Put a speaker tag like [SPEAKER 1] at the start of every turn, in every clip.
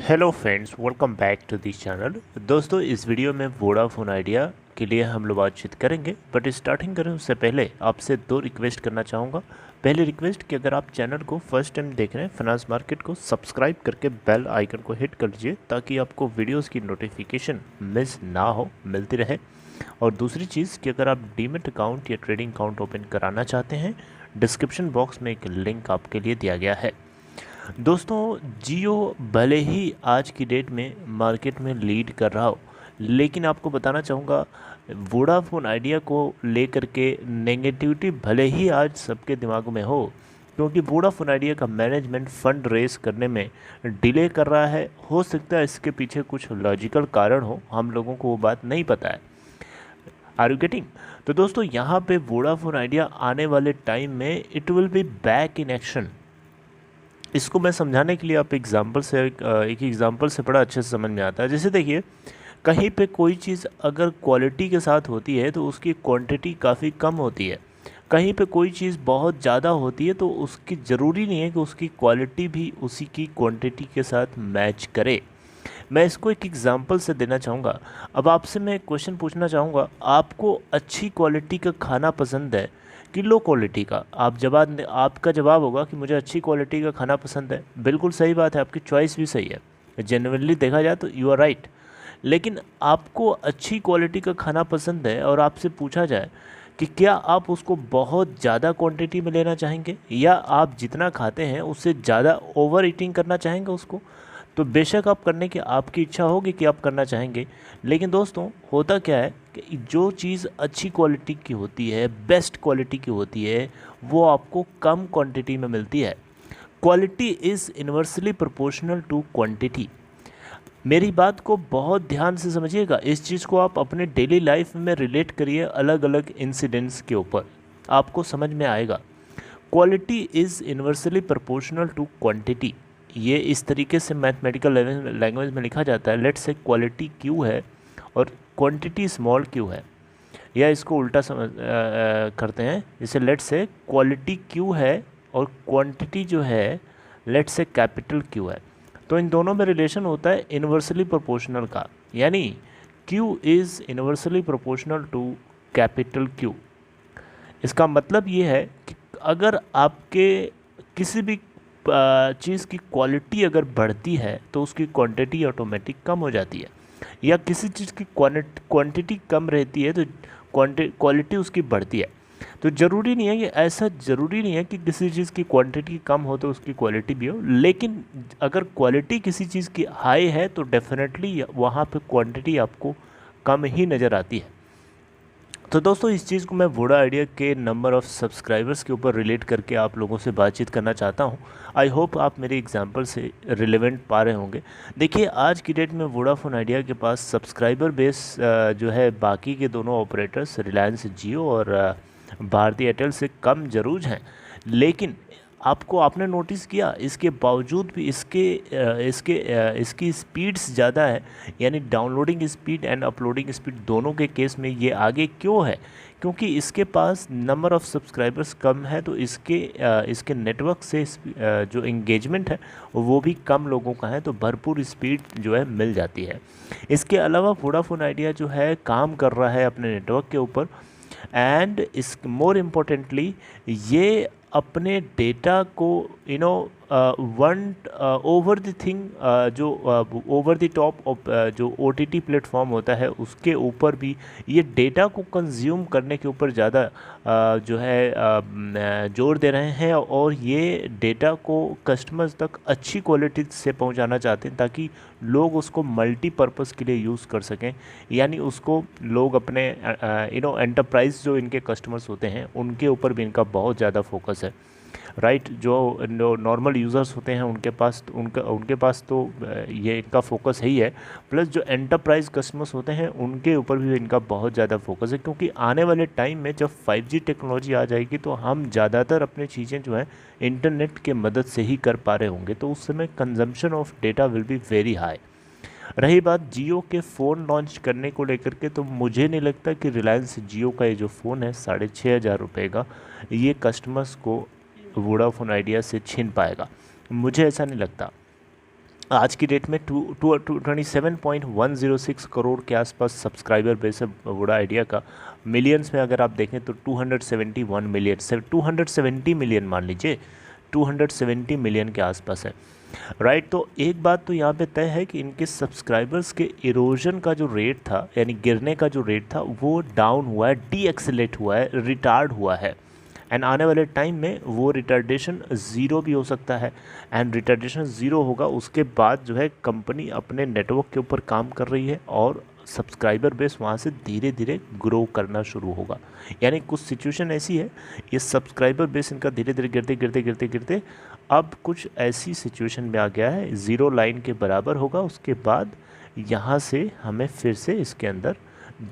[SPEAKER 1] Hello friends, welcome back to this channel. दोस्तों, इस video में वोडाफोन आइडिया के लिए हम लोग बातचीत करेंगे, बट स्टार्टिंग करें उससे पहले आपसे दो रिक्वेस्ट करना चाहूँगा। पहली रिक्वेस्ट कि अगर आप चैनल को फर्स्ट टाइम देख रहे हैं फाइनेंस मार्केट को सब्सक्राइब करके बेल आइकन को हिट कर लीजिए ताकि आपको वीडियोज़ की नोटिफिकेशन मिस ना हो, मिलती रहे। और दूसरी चीज़ कि अगर आप डीमेट अकाउंट या ट्रेडिंग अकाउंट ओपन कराना चाहते हैं, डिस्क्रिप्शन बॉक्स में एक लिंक आपके लिए दिया गया है। दोस्तों, जियो भले ही आज की डेट में मार्केट में लीड कर रहा हो, लेकिन आपको बताना चाहूँगा वोडाफोन आइडिया को लेकर के नेगेटिविटी भले ही आज सबके दिमाग में हो, क्योंकि वोडाफोन आइडिया का मैनेजमेंट फंड रेस करने में डिले कर रहा है। हो सकता है इसके पीछे कुछ लॉजिकल कारण हो, हम लोगों को वो बात नहीं पता है। Are you getting? तो दोस्तों, यहाँ पे वोडाफोन आइडिया आने वाले टाइम में it will be back in action. इसको मैं समझाने के लिए आप एग्जांपल से एक एग्जांपल से बड़ा अच्छे से समझ में आता है। जैसे देखिए, कहीं पे कोई चीज़ अगर क्वालिटी के साथ होती है तो उसकी क्वांटिटी काफ़ी कम होती है। कहीं पे कोई चीज़ बहुत ज़्यादा होती है तो उसकी ज़रूरी नहीं है कि उसकी क्वालिटी भी उसी की क्वांटिटी के साथ मैच करे। मैं इसको एक एग्जांपल से देना चाहूँगा। अब आपसे मैं एक क्वेश्चन पूछना चाहूँगा, आपको अच्छी क्वालिटी का खाना पसंद है कि लो क्वालिटी का? आपका जवाब होगा कि मुझे अच्छी क्वालिटी का खाना पसंद है। बिल्कुल सही बात है, आपकी चॉइस भी सही है। जेन्युइनली देखा जाए तो यू आर राइट। लेकिन आपको अच्छी क्वालिटी का खाना पसंद है और आपसे पूछा जाए कि क्या आप उसको बहुत ज़्यादा क्वांटिटी में लेना चाहेंगे या आप जितना खाते हैं उससे ज़्यादा ओवर ईटिंग करना चाहेंगे उसको? तो बेशक आप करने की आपकी इच्छा होगी कि आप करना चाहेंगे। लेकिन दोस्तों, होता क्या है कि जो चीज़ अच्छी क्वालिटी की होती है, बेस्ट क्वालिटी की होती है, वो आपको कम क्वांटिटी में मिलती है। Quality is inversely proportional to quantity. मेरी बात को बहुत ध्यान से समझिएगा। इस चीज़ को आप अपने डेली लाइफ में रिलेट करिए अलग अलग इंसिडेंट्स के ऊपर, आपको समझ में आएगा। Quality is inversely proportional to quantity. ये इस तरीके से मैथमेटिकल लैंग्वेज में लिखा जाता है। लेट्स से क्वालिटी क्यू है और क्वांटिटी स्मॉल क्यू है, या इसको उल्टा करते हैं। जैसे लेट्स से क्वालिटी क्यू है और क्वांटिटी जो है लेट्स से कैपिटल क्यू है, तो इन दोनों में रिलेशन होता है इन्वर्सली प्रोपोर्शनल का, यानी Q is inversely proportional to capital Q. इसका मतलब ये है कि अगर आपके किसी भी चीज़ की क्वालिटी अगर बढ़ती है तो उसकी क्वांटिटी ऑटोमेटिक कम हो जाती है, या किसी चीज़ की क्वांटिटी कम रहती है तो क्वालिटी उसकी बढ़ती है। तो ज़रूरी नहीं है कि ऐसा ज़रूरी नहीं है कि किसी चीज़ की क्वांटिटी कम हो तो उसकी क्वालिटी भी हो, लेकिन अगर क्वालिटी किसी चीज़ की हाई है तो डेफिनेटली वहाँ पे क्वांटिटी आपको कम ही नज़र आती है। तो दोस्तों, इस चीज़ को मैं वोडा आइडिया के नंबर ऑफ़ सब्सक्राइबर्स के ऊपर रिलेट करके आप लोगों से बातचीत करना चाहता हूं। आई होप आप मेरे एग्जांपल से रिलेवेंट पा रहे होंगे। देखिए, आज की डेट में वोडाफोन आइडिया के पास सब्सक्राइबर बेस जो है बाकी के दोनों ऑपरेटर्स रिलायंस जियो और भारती एयरटेल से कम ज़रूर हैं, लेकिन आपने नोटिस किया इसके बावजूद भी इसकी स्पीड्स ज़्यादा है, यानी downloading speed and uploading speed दोनों के केस में ये आगे क्यों है? क्योंकि इसके पास नंबर ऑफ़ सब्सक्राइबर्स कम है, तो इसके नेटवर्क से जो एंगेजमेंट है वो भी कम लोगों का है, तो भरपूर स्पीड जो है मिल जाती है। इसके अलावा वोडाफोन आइडिया जो है काम कर रहा है अपने नेटवर्क के ऊपर, एंड इस मोर इम्पोर्टेंटली ये अपने डेटा को वन ओवर द थिंग जो ओवर द टॉप जो OTT प्लेटफॉर्म होता है उसके ऊपर भी ये डेटा को कंज्यूम करने के ऊपर ज़्यादा जो है जोर दे रहे हैं, और ये डेटा को कस्टमर्स तक अच्छी क्वालिटी से पहुंचाना चाहते हैं ताकि लोग उसको मल्टीपर्पज़ के लिए यूज़ कर सकें। यानी उसको लोग अपने एंटरप्राइज जो इनके कस्टमर्स होते हैं उनके ऊपर भी इनका बहुत ज़्यादा फोकस है, राइट। जो नॉर्मल यूज़र्स होते हैं उनके पास तो ये इनका फोकस ही है, प्लस जो एंटरप्राइज कस्टमर्स होते हैं उनके ऊपर भी इनका बहुत ज़्यादा फोकस है, क्योंकि आने वाले टाइम में जब 5G टेक्नोलॉजी आ जाएगी तो हम ज़्यादातर अपनी चीज़ें जो हैं इंटरनेट के मदद से ही कर पा रहे होंगे, तो उस समय consumption of data will be very high. रही बात जियो के फ़ोन लॉन्च करने को लेकर के, तो मुझे नहीं लगता कि रिलायंस जियो का ये जो फ़ोन है 6,500 का, ये कस्टमर्स को वोडाफोन आइडिया से छीन पाएगा। मुझे ऐसा नहीं लगता। आज की डेट में 27.106 करोड़ के आसपास सब्सक्राइबर बेस है वोडा आइडिया का। मिलियंस में अगर आप देखें तो 271 मिलियन, 270 मिलियन मान लीजिए, 270 मिलियन के आसपास है, राइट। तो एक बात तो यहाँ पे तय है कि इनके सब्सक्राइबर्स के इरोजन का जो रेट था, यानी गिरने का जो रेट था, वो डाउन हुआ है, डी एक्सेलेट हुआ है, रिटार्ड हुआ है। एंड आने वाले टाइम में वो रिटार्डेशन ज़ीरो भी हो सकता है। एंड रिटार्डेशन ज़ीरो होगा उसके बाद जो है कंपनी अपने नेटवर्क के ऊपर काम कर रही है और सब्सक्राइबर बेस वहाँ से धीरे धीरे ग्रो करना शुरू होगा। यानी कुछ सिचुएशन ऐसी है, ये सब्सक्राइबर बेस इनका धीरे धीरे गिरते गिरते गिरते गिरते अब कुछ ऐसी सिचुएशन में आ गया है, ज़ीरो लाइन के बराबर होगा। उसके बाद यहाँ से हमें फिर से इसके अंदर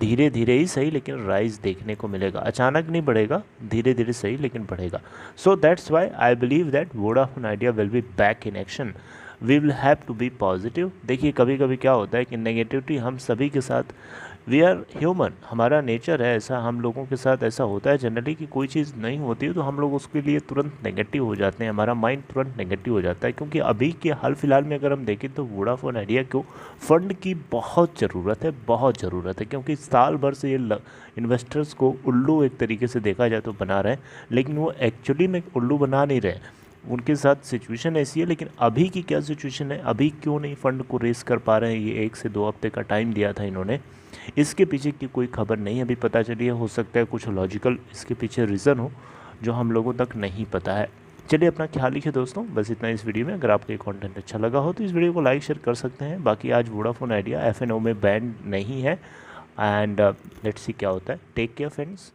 [SPEAKER 1] धीरे धीरे ही सही लेकिन राइज देखने को मिलेगा। अचानक नहीं बढ़ेगा, धीरे धीरे सही लेकिन बढ़ेगा। So that's why I believe that Vodafone Idea will be back in action. We will have to be positive. देखिए कभी कभी क्या होता है कि नेगेटिविटी हम सभी के साथ, वी आर ह्यूमन, हमारा नेचर है ऐसा, हम लोगों के साथ ऐसा होता है जनरली कि कोई चीज़ नहीं होती है तो हम लोग उसके लिए तुरंत नेगेटिव हो जाते हैं, हमारा माइंड तुरंत नेगेटिव हो जाता है। क्योंकि अभी के हाल फिलहाल में अगर हम देखें तो वोडाफोन आइडिया को फंड की बहुत ज़रूरत है, बहुत ज़रूरत है। क्योंकि साल भर से ये इन्वेस्टर्स को उल्लू एक तरीके से देखा जाए तो बना रहे हैं, लेकिन वो एक्चुअली में उल्लू बना नहीं रहे, उनके साथ सिचुएशन ऐसी है। लेकिन अभी की क्या सिचुएशन है, अभी क्यों नहीं फंड को रेस कर पा रहे हैं, ये 1 से 2 हफ्ते का टाइम दिया था इन्होंने, इसके पीछे की कोई खबर नहीं अभी पता चली है। हो सकता है कुछ लॉजिकल इसके पीछे रीज़न हो जो हम लोगों तक नहीं पता है। चलिए अपना ख्याल रखिए दोस्तों, बस इतना इस वीडियो में। अगर आपको ये कंटेंट अच्छा लगा हो तो इस वीडियो को लाइक शेयर कर सकते हैं। बाकी आज वोडाफोन आइडिया FNO में बैंड नहीं है, एंड लेट्स सी क्या होता है। Take care friends.